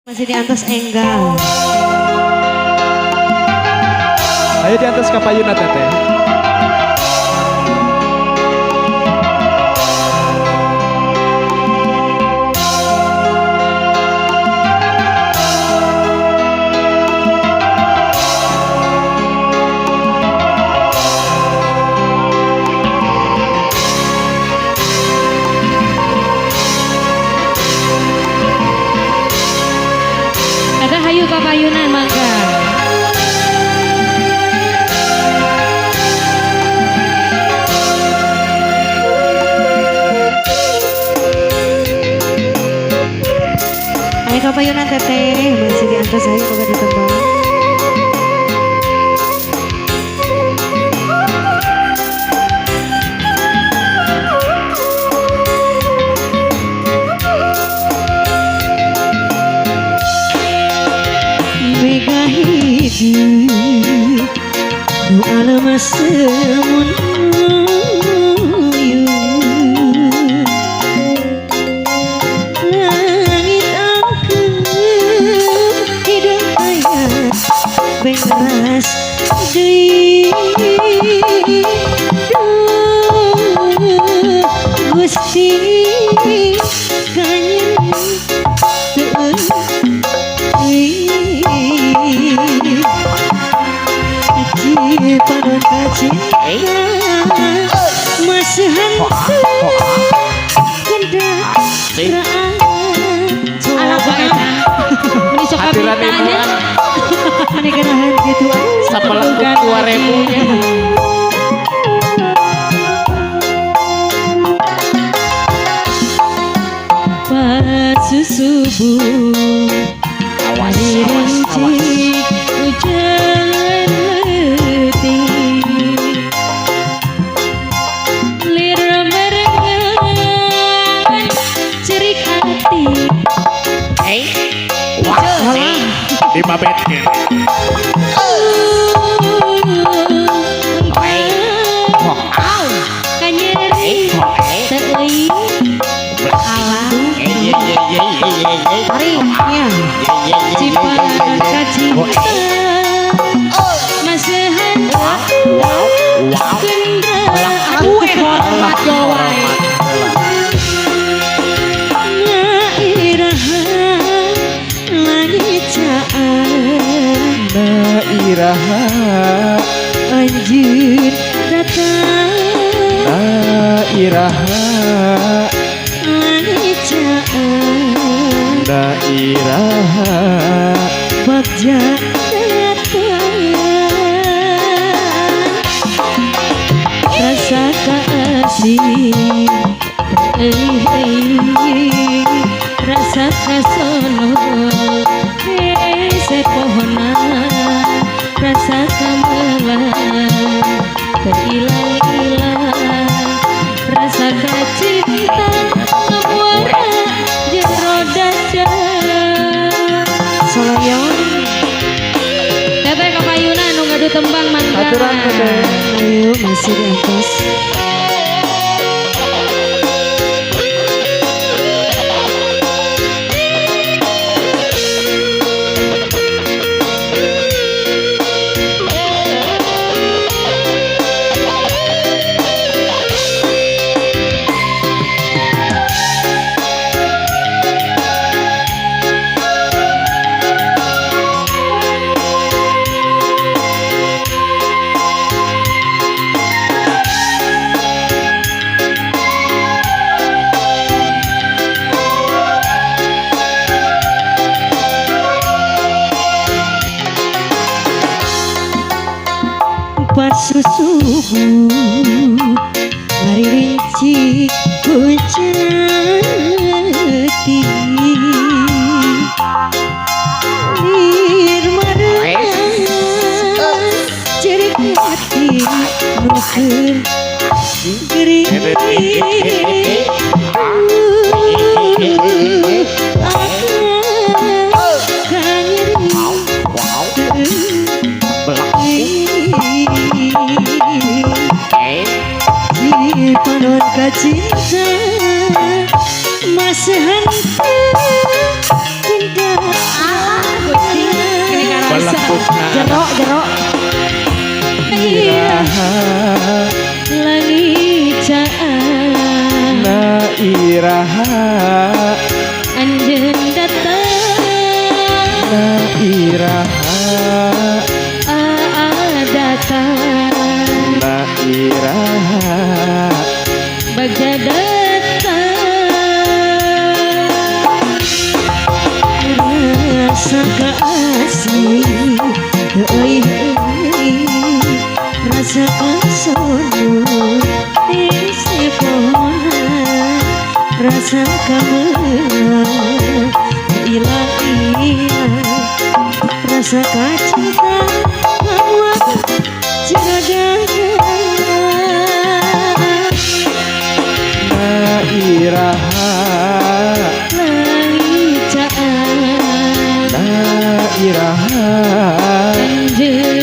Masih di atas enggal. Ayo di atas kapayuna teteh. Ada hayu kapayunan mangga. Ayo kapayunan teteh, masih di atas ayo moga ditembang. Mega hidup doa lama semun langit angker hidup ayat beras deui Gusti kanyen panon kacinta masih hantu kendaraan anak baeta ini sok kapitanya ini gerahan gitu Sapelengkuk 2000 nya. pas subuh Awas. hujan letih lir merengan cerik hati Wah, dibabetkeun. kanyeri teuing tariknya cipanan kacinta masehan kendaraan hormat jowai ngairaha langit caan Dairaha anjir datang dairaha langit caan dairaha bagja datang rasa kasih rasa kasono sepohona rasa kamelan terhilang-hilang rasa kacinta ngebuara jero dada Soloyong teteh kapayuna nu ngadu tembang mangga Aturan teteh. ayo masih di atas pas subuh lari rinci hujan letih lir merenang cerik hati nuker gering panon kacinta masih hantu kendaraan Jero iraha langit caan na iraha anjeun datang na iraha datang na iraha bagja datang rasa kasih euy rasa kasono isi pohon rasa kamu hilang rasa kacinta bahwa na iraha langit caan na iraha anjeun